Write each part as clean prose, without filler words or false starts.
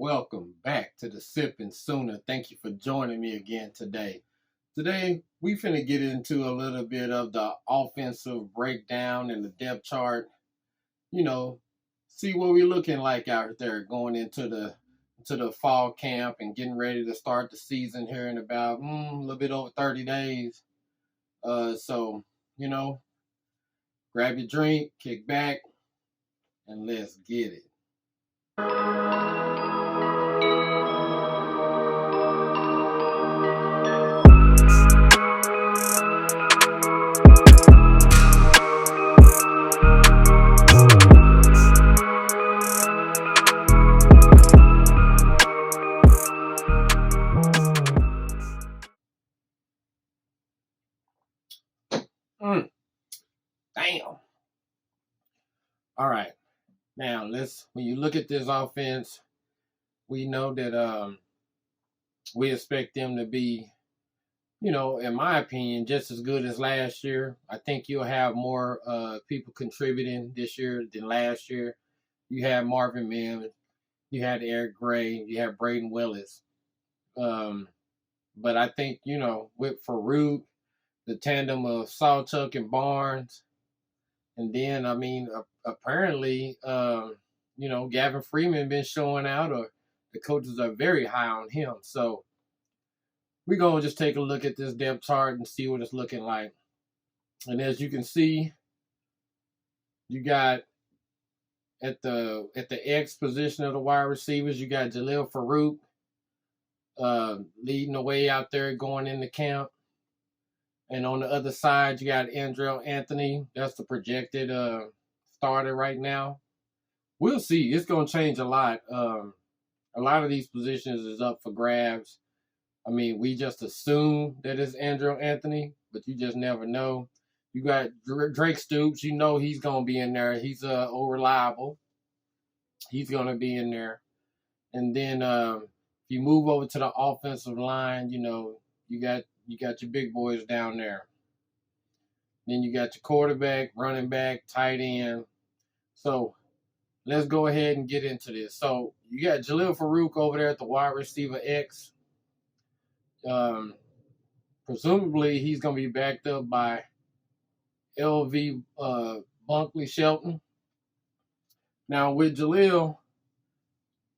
Welcome back to the Sipping Sooner. Thank you for joining me again today. Today, we finna get into a little bit of the offensive breakdown and the depth chart. You know, see what we're looking like out there going into the fall camp and getting ready to start the season here in about a little bit over 30 days. So, you know, grab your drink, kick back, and let's get it. Mm, damn. All right. Now when you look at this offense, we know that we expect them to be, in my opinion, just as good as last year. I think you'll have more people contributing this year than last year. You had Marvin Mims, you had Eric Gray, you had Braden Willis. But I think, with Farouk, the tandem of Sawchuk and Barnes, and then, apparently, Gavin Freeman been showing out, or the coaches are very high on him. So we're going to just take a look at this depth chart and see what it's looking like. And as you can see, you got at the X position of the wide receivers, you got Jalil Farouk leading the way out there going into camp. And on the other side, you got Andrel Anthony. That's the projected starter right now. We'll see. It's going to change a lot. A lot of these positions is up for grabs. I mean, we just assume that it's Andrel Anthony, but you just never know. You got Drake Stoops. You know he's going to be in there. He's reliable. He's going to be in there. And then if you move over to the offensive line, you got your big boys down there. Then you got your quarterback, running back, tight end. So let's go ahead and get into this. So you got Jalil Farouk over there at the wide receiver X. Presumably he's going to be backed up by LV Bunkley Shelton. Now with Jalil,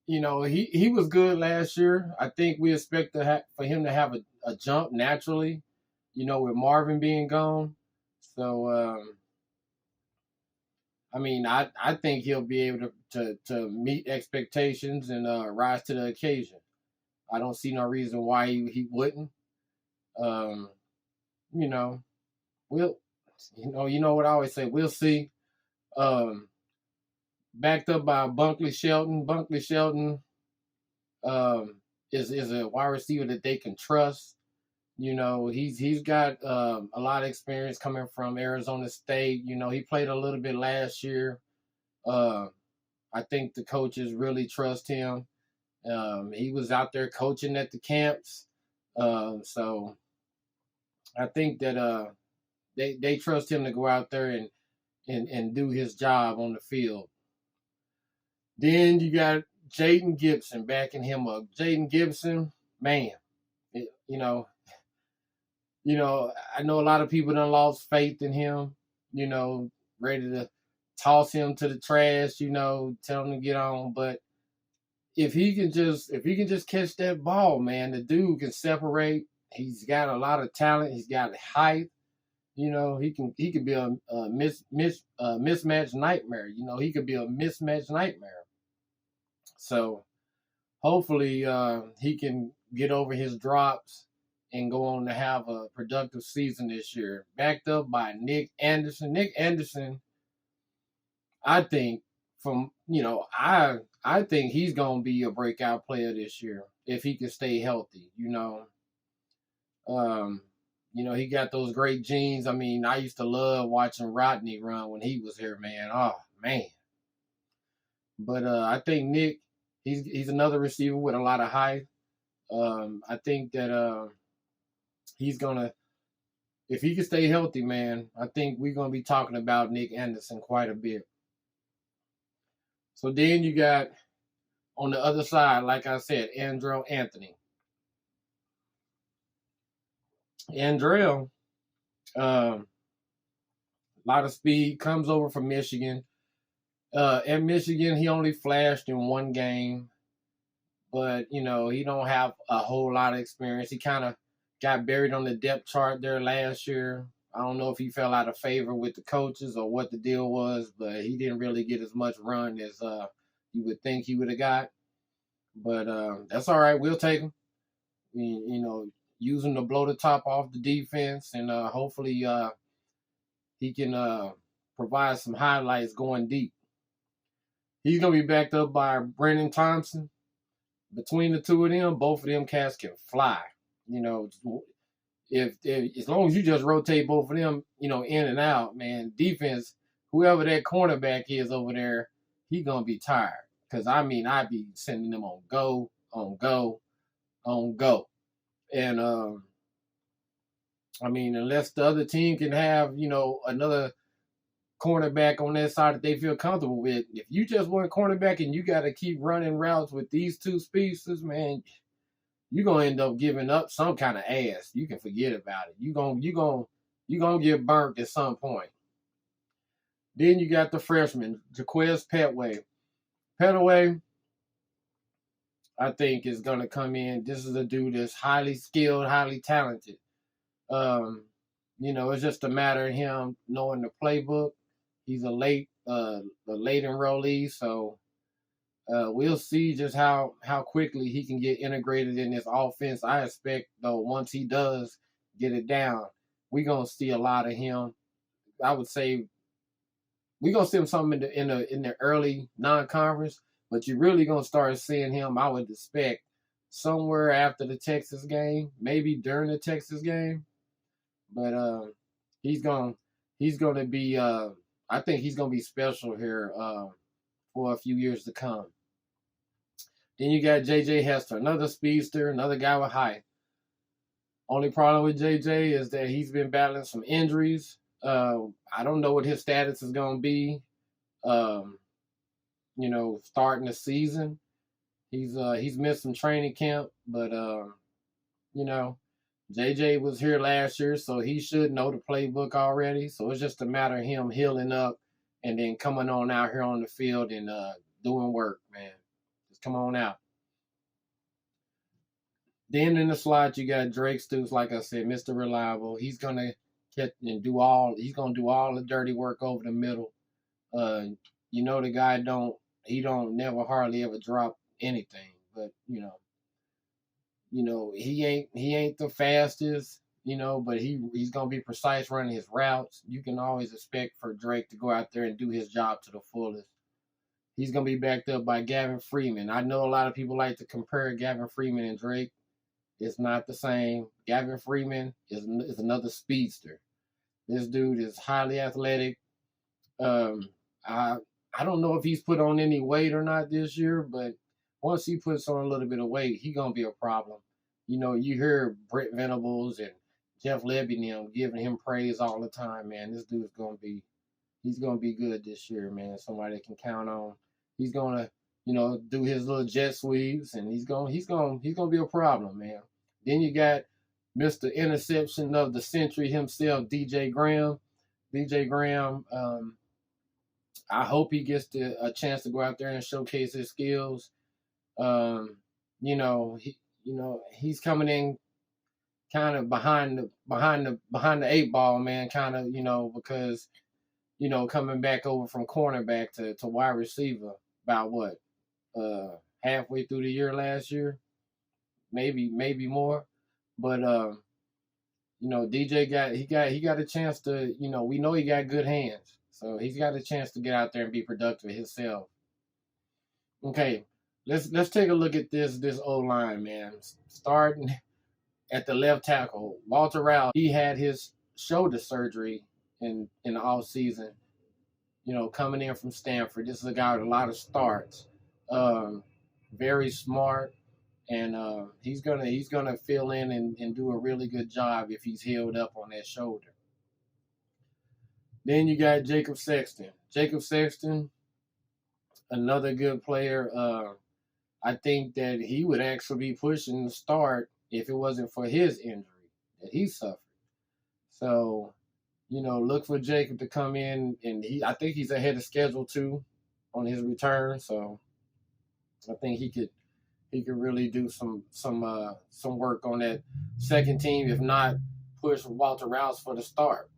he was good last year. I think we expect for him to have a jump naturally, with Marvin being gone. So, I think he'll be able to meet expectations and rise to the occasion. I don't see no reason why he wouldn't. We'll, what I always say, we'll see. Backed up by Bunkley Shelton. Bunkley Shelton is a wide receiver that they can trust. He's got a lot of experience coming from Arizona State. He played a little bit last year. I think the coaches really trust him. He was out there coaching at the camps. So I think that they trust him to go out there and do his job on the field. Then you got Jaden Gibson backing him up. Jaden Gibson, man, I know a lot of people done lost faith in him, ready to toss him to the trash, tell him to get on. But if he can just catch that ball, man, the dude can separate. He's got a lot of talent. He's got height. He could be a mismatch nightmare. He could be a mismatch nightmare. So hopefully he can get over his drops and go on to have a productive season this year. Backed up by Nick Anderson. Nick Anderson, I think I think he's gonna be a breakout player this year if he can stay healthy. He got those great genes. I mean, I used to love watching Rodney run when he was here, man. Oh man. But I think Nick, he's another receiver with a lot of height. I think that he's gonna, if he can stay healthy, man, I think we're gonna be talking about Nick Anderson quite a bit. So then you got On the other side, like I said, Andrel Anthony. Andrel, a lot of speed, comes over from Michigan. At Michigan, he only flashed in one game, but he don't have a whole lot of experience. He kind of got buried on the depth chart there last year. I don't know if he fell out of favor with the coaches or what the deal was, but he didn't really get as much run as you would think he would have got. But that's all right. We'll take him. Use him to blow the top off the defense, and hopefully he can provide some highlights going deep. He's going to be backed up by Brennan Thompson. Between the two of them, both of them cats can fly. If as long as you just rotate both of them, in and out, man, defense, whoever that cornerback is over there, he going to be tired. Because, I'd be sending them on go, on go, on go. And, unless the other team can have, another cornerback on that side that they feel comfortable with. If you just want cornerback and you got to keep running routes with these two speedsters, man, you're going to end up giving up some kind of ass. You can forget about it. You're gonna get burnt at some point. Then you got the freshman, Jaquez Petway. Petway, I think, is going to come in. This is a dude that's highly skilled, highly talented. It's just a matter of him knowing the playbook. He's a late enrollee, so we'll see just how quickly he can get integrated in this offense. I expect, though, once he does get it down, we're gonna see a lot of him. I would say we're gonna see him something in the early non-conference, but you're really gonna start seeing him, I would expect, somewhere after the Texas game, maybe during the Texas game. But he's gonna be. I think he's gonna be special here for a few years to come. Then you got J.J. Hester, another speedster, another guy with height. Only problem with J.J. is that he's been battling some injuries. I don't know what his status is gonna be. Starting the season, he's missed some training camp, but JJ was here last year, so he should know the playbook already. So it's just a matter of him healing up and then coming on out here on the field and doing work, man. Just come on out. Then in the slot, you got Drake Stoops, like I said, Mr. Reliable. He's gonna do all the dirty work over the middle. The guy don't never hardly ever drop anything, but he ain't the fastest, but he's gonna be precise running his routes. You can always expect for Drake to go out there and do his job to the fullest. He's gonna be backed up by Gavin Freeman. I know a lot of people like to compare Gavin Freeman and Drake. It's not the same. Gavin Freeman is another speedster. This dude is highly athletic. I don't know if he's put on any weight or not this year, but once he puts on a little bit of weight, he's going to be a problem. You hear Brent Venables and Jeff Lebby giving him praise all the time, man. This dude's going to be good this year, man. Somebody that can count on. He's going to, do his little jet sweeps, and he's going to be a problem, man. Then you got Mr. Interception of the Century himself, DJ Graham. DJ Graham, I hope he gets a chance to go out there and showcase his skills. He's coming in kind of behind the eight ball, man, kind of, because, coming back over from cornerback to wide receiver about what, halfway through the year last year, maybe more. But, DJ got a chance to, we know he got good hands. So he's got a chance to get out there and be productive himself. Okay. Let's take a look at this O-line, man. Starting at the left tackle, Walter Rouse, he had his shoulder surgery in the off season. Coming in from Stanford. This is a guy with a lot of starts. Very smart, and he's gonna fill in and do a really good job if he's healed up on that shoulder. Then you got Jacob Sexton. Jacob Sexton, another good player. I think that he would actually be pushing the start if it wasn't for his injury that he suffered. So, look for Jacob to come in, and I think he's ahead of schedule too on his return. So I think he could really do some work on that second team, if not push Walter Rouse for the start.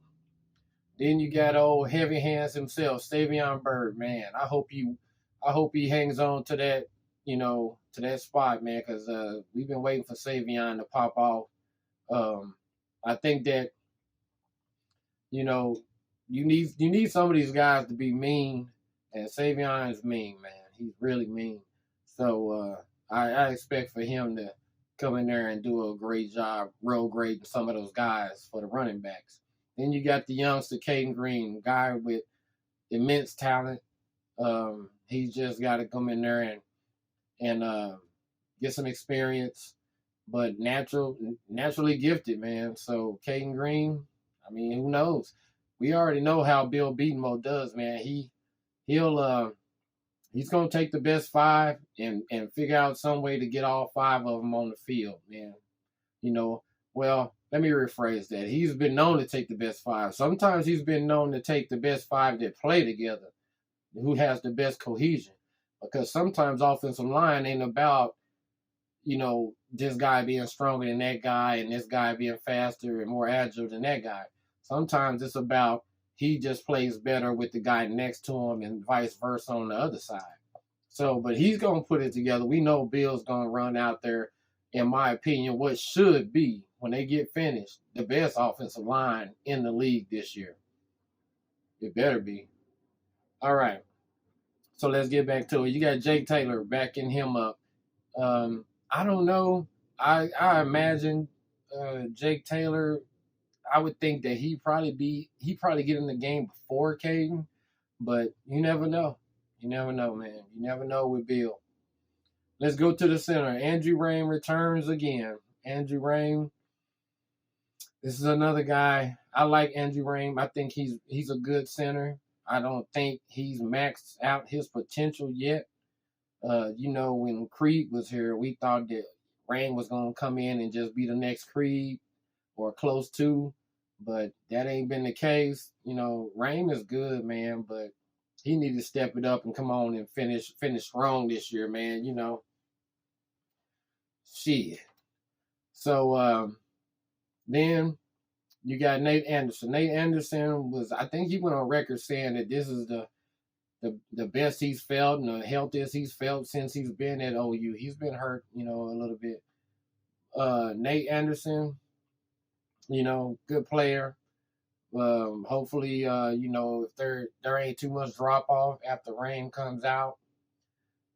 Then you got old heavy hands himself, Savion Byrd, man. I hope he hangs on to that, to that spot, man, because we've been waiting for Savion to pop off. I think that, you need some of these guys to be mean, and Savion is mean, man. He's really mean. So I expect for him to come in there and do a great job road grading some of those guys for the running backs. Then you got the youngster, Caden Green, guy with immense talent. He's just got to come in there and get some experience, but naturally gifted, man. So Caden Green, I mean, who knows? We already know how Bill Beatenmo does, man. He's gonna take the best five and figure out some way to get all five of them on the field, man. Well, let me rephrase that. He's been known to take the best five. Sometimes he's been known to take the best five that play together, who has the best cohesion. Because sometimes offensive line ain't about, this guy being stronger than that guy and this guy being faster and more agile than that guy. Sometimes it's about he just plays better with the guy next to him and vice versa on the other side. So, but he's going to put it together. We know Bill's going to run out there, in my opinion, what should be, when they get finished, the best offensive line in the league this year. It better be. All right. So let's get back to it. You got Jake Taylor backing him up. I don't know. I imagine Jake Taylor, I would think that he probably get in the game before Caden, but you never know. You never know, man. You never know with Bill. Let's go to the center. Andrew Rain returns again. Andrew Rain. This is another guy. I like Andrew Rain. I think he's a good center. I don't think he's maxed out his potential yet. When Creed was here, we thought that Rain was going to come in and just be the next Creed or close to, but that ain't been the case. Rain is good, man, but he needed to step it up and come on and finish strong this year, man. Shit. So then you got Nate Anderson. Nate Anderson I think he went on record saying that this is the best he's felt and the healthiest he's felt since he's been at OU. He's been hurt, a little bit. Nate Anderson, good player. Hopefully, if there ain't too much drop off after Rain comes out,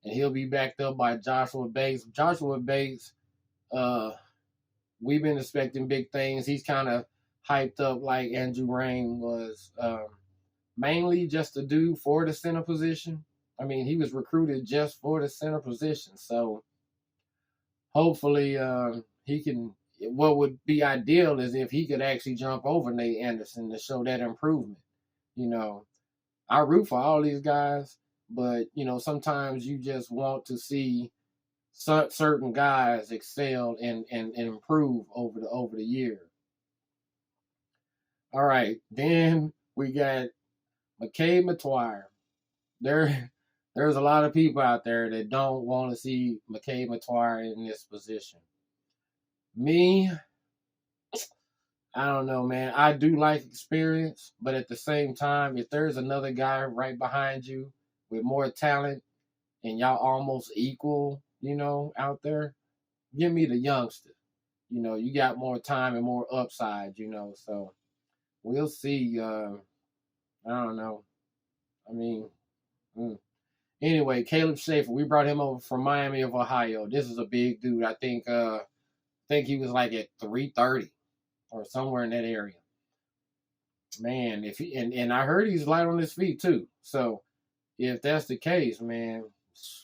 and he'll be backed up by Joshua Bates. Joshua Bates, we've been expecting big things. He's kind of hyped up like Andrew Rain was, mainly just to do for the center position. I mean, he was recruited just for the center position. So hopefully he can. What would be ideal is if he could actually jump over Nate Anderson to show that improvement. I root for all these guys, but sometimes you just want to see certain guys excel and improve over the year. All right, then we got McKade Mettauer. There's a lot of people out there that don't want to see McKade Mettauer in this position. Me, I don't know, man. I do like experience, but at the same time, if there's another guy right behind you with more talent and y'all almost equal, out there, give me the youngster. You got more time and more upside, so we'll see. I don't know. I mean, anyway, Caleb Schaefer, we brought him over from Miami of Ohio. This is a big dude. I think he was like at 330 or somewhere in that area. Man, if he and I heard he's light on his feet too. So if that's the case, man,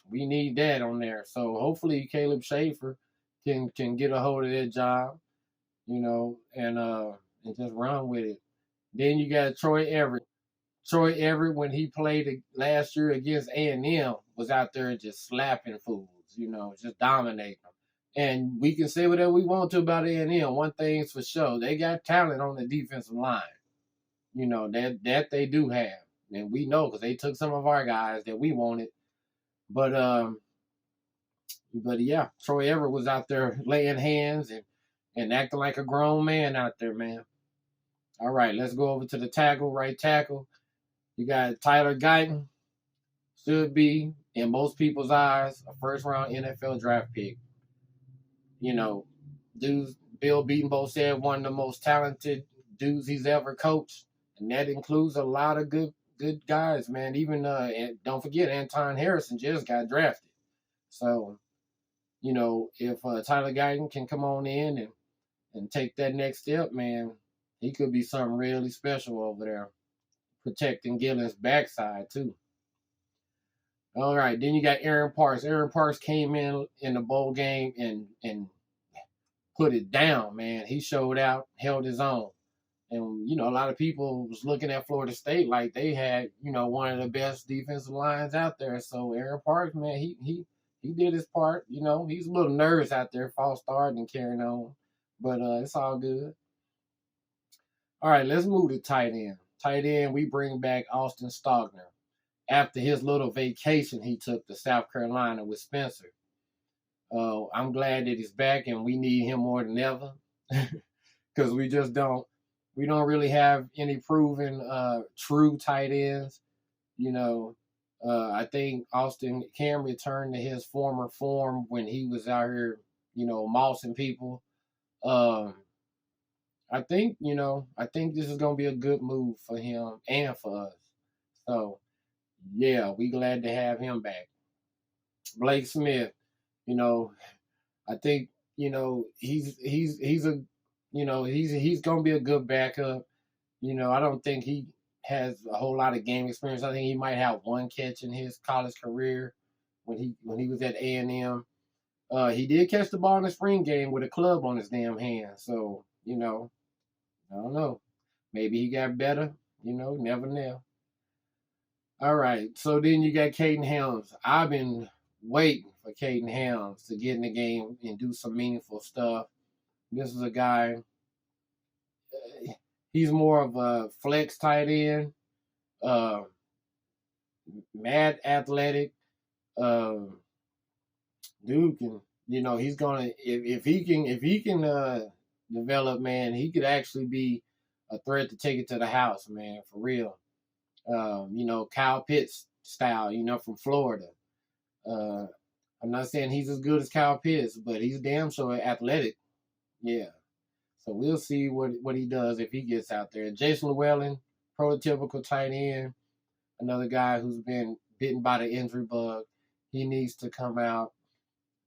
we need that on there. So hopefully Caleb Schaefer can get a hold of that job, and just run with it. Then you got Troy Everett. Troy Everett, when he played last year against A&M, was out there just slapping fools. just dominate them. And we can say whatever we want to about A&M. One thing's for sure, they got talent on the defensive line. That they do have, and we know because they took some of our guys that we wanted. But yeah, Troy Everett was out there laying hands and acting like a grown man out there, man. All right, let's go over to the tackle, right tackle. You got Tyler Guyton, should be, in most people's eyes, a first-round NFL draft pick. Dudes, Bill Beatonbow said one of the most talented dudes he's ever coached, and that includes a lot of good guys, man. Even and don't forget, Anton Harrison just got drafted. So, if Tyler Guyton can come on in and take that next step, man, he could be something really special over there, protecting Gillen's backside too. All right, then you got Aaron Parks. Aaron Parks came in the bowl game and put it down, man. He showed out, held his own. And, a lot of people was looking at Florida State like they had, one of the best defensive lines out there. So Aaron Parks, man, he did his part. He's a little nervous out there, false start and carrying on. But it's all good. All right, let's move to tight end. Tight end, we bring back Austin Stogner after his little vacation he took to South Carolina with Spencer. I'm glad that he's back, and we need him more than ever because we don't really have any proven true tight ends. I think Austin can return to his former form when he was out here, mossing people. I think this is going to be a good move for him and for us. So, yeah, we glad to have him back. Blake Smith, I think, he's going to be a good backup. I don't think he has a whole lot of game experience. I think he might have one catch in his college career when he was at A&M. He did catch the ball in the spring game with a club on his damn hand. So, I don't know. Maybe he got better. Never know. All right. So then you got Caden Helms. I've been waiting for Caden Helms to get in the game and do some meaningful stuff. This is a guy, he's more of a flex tight end, mad athletic. Dude can, he's gonna if he can develop, man, he could actually be a threat to take it to the house, man, for real. Kyle Pitts style, from Florida. I'm not saying he's as good as Kyle Pitts, but he's damn sure athletic. Yeah. So we'll see what he does if he gets out there. Jason Llewellyn, prototypical tight end, another guy who's been bitten by the injury bug. He needs to come out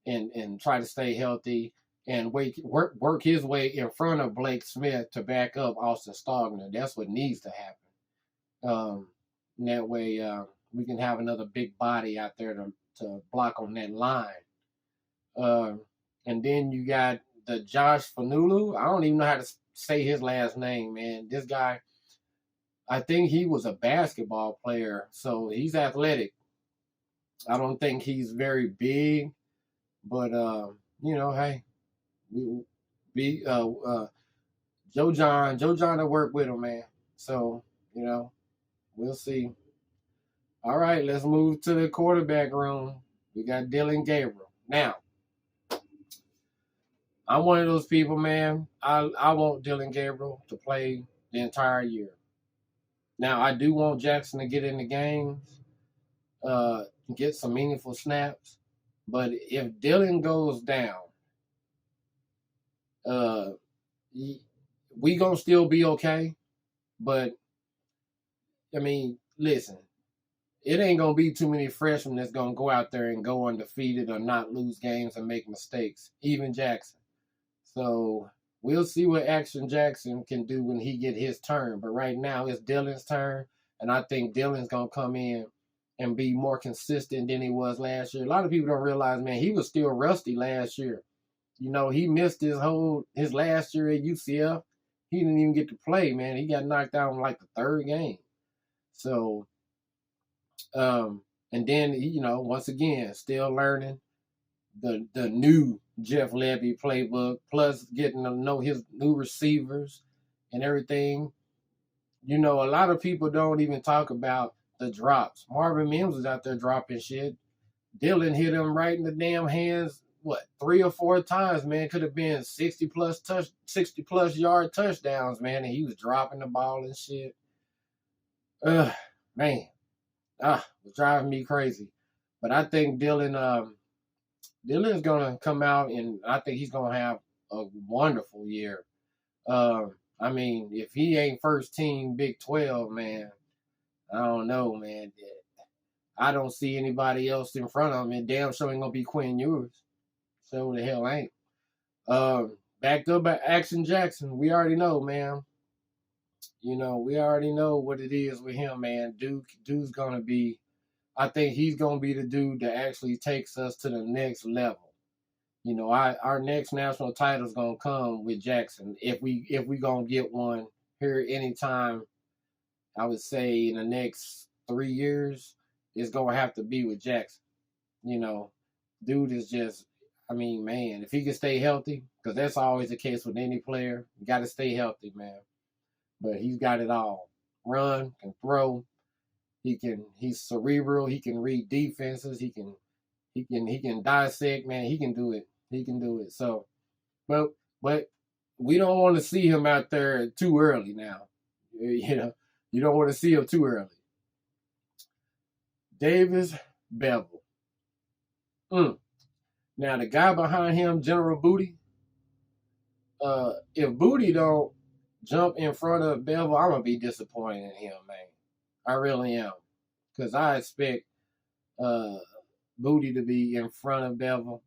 and try to stay healthy and work his way in front of Blake Smith to back up Austin Stogner. That's what needs to happen. That way we can have another big body out there to block on that line. And then you got the Josh Fanulu. I don't even know how to say his last name, man. This guy, I think he was a basketball player, so he's athletic. I don't think he's very big, but hey, Joe John to work with him, man. So we'll see. All right, let's move to the quarterback room. We got Dillon Gabriel. Now, I'm one of those people, man. I want Dillon Gabriel to play the entire year. Now, I do want Jackson to get in the games, get some meaningful snaps. But if Dillon goes down, we gonna still be okay. But I mean, listen, it ain't gonna be too many freshmen that's gonna go out there and go undefeated or not lose games and make mistakes. Even Jackson. So we'll see what Action Jackson can do when he get his turn. But right now it's Dillon's turn, and I think Dillon's gonna come in and be more consistent than he was last year. A lot of people don't realize, man, he was still rusty last year. He missed his last year at UCF. He didn't even get to play, man. He got knocked out in like the third game. So, and then, once again, still learning. the new Jeff Lebby playbook, plus getting to know his new receivers and everything. You know, a lot of people don't even talk about the drops. Marvin Mims was out there dropping shit. Dylan hit him right in the damn hands, what, 3 or 4 times, man. Could have been 60 plus yard touchdowns, man, and he was dropping the ball and shit. Man. It's driving me crazy. But I think Dylan's gonna come out, and I think he's gonna have a wonderful year. I mean, if he ain't first team Big 12, man, I don't know, man. I don't see anybody else in front of him, and damn sure ain't gonna be Quinn Ewers. So the hell ain't. Backed up by Action Jackson, we already know, man. You know, we already know what it is with him, man. Dude's gonna be. I think he's gonna be the dude that actually takes us to the next level. You know, our next national title is gonna come with Jackson if we gonna get one here anytime. I would say in the next 3 years, it's gonna have to be with Jackson. You know, dude is just. I mean, man, if he can stay healthy, because that's always the case with any player, you got to stay healthy, man. But he's got it all. Run, can throw. He's cerebral. He can read defenses. He can dissect, man. He can do it. He can do it. So, but we don't want to see him out there too early now. You know, you don't want to see him too early. Davis Bevell. Now the guy behind him, General Booty. If Booty don't jump in front of Bevell, I'm gonna be disappointed in him, man. I really am, because I expect Booty to be in front of Bevell.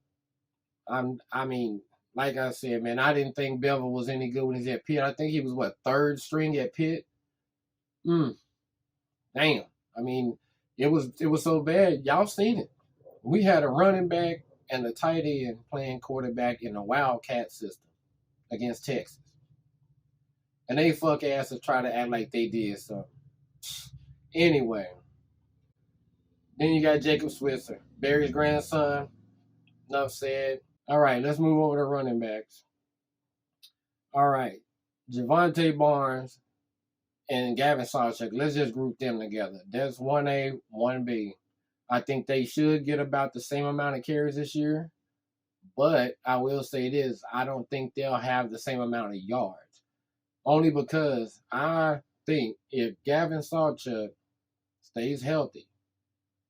I mean, like I said, man, I didn't think Bevell was any good when he was at Pitt. I think he was, what, 3rd string at Pitt? Damn. I mean, it was so bad. Y'all seen it. We had a running back and a tight end playing quarterback in a Wildcat system against Texas. And they fuck asses try to act like they did something. Anyway. Then you got Jacob Switzer, Barry's grandson. Enough said. All right, let's move over to running backs. All right, Javante Barnes and Gavin Sawchuk. Let's just group them together. That's 1A, 1B. I think they should get about the same amount of carries this year. But I will say this, I don't think they'll have the same amount of yards. Only because I think if Gavin Sawchuk stays healthy,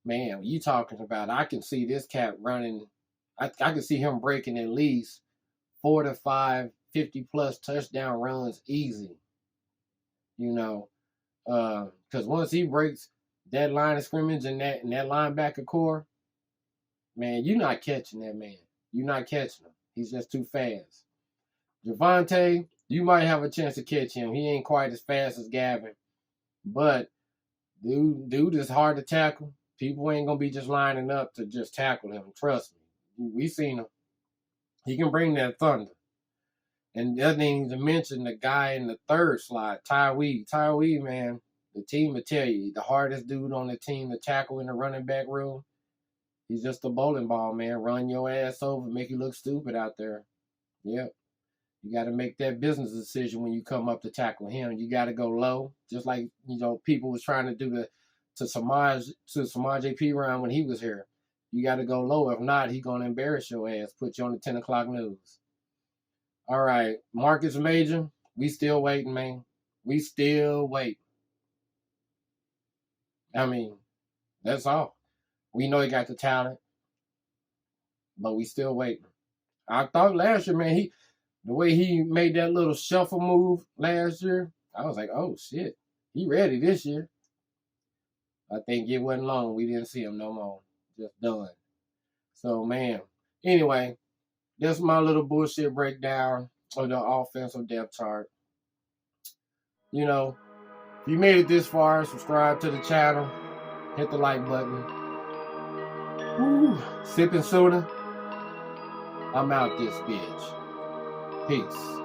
man, you talking about, I can see this cat running, I can see him breaking at least 4 to 5 50-plus touchdown runs easy. You know, because once he breaks that line of scrimmage and that linebacker core, man, you're not catching that man. You're not catching him. He's just too fast. Javante, you might have a chance to catch him. He ain't quite as fast as Gavin. But dude is hard to tackle. People ain't going to be just lining up to just tackle him. Trust me. We seen him. He can bring that thunder. And the other thing to mention, the guy in the 3rd slot, Tyree. Tyree, man, the team will tell you, the hardest dude on the team to tackle in the running back room. He's just a bowling ball, man. Run your ass over, make you look stupid out there. Yep. You got to make that business decision when you come up to tackle him. You got to go low, just like, you know, people was trying to do to Samaj P. Ryan when he was here. You got to go low. If not, he's going to embarrass your ass, put you on the 10 o'clock news. All right, Marcus Major, we still waiting, man. We still waiting. I mean, that's all. We know he got the talent, but we still waiting. I thought last year, man, the way he made that little shuffle move last year, I was like, oh, shit, he ready this year. I think it wasn't long. We didn't see him no more. Just done. So, man, anyway, that's my little bullshit breakdown of the offensive depth chart. You know, if you made it this far, subscribe to the channel. Hit the like button. Sipping soda. I'm out this bitch. Peace.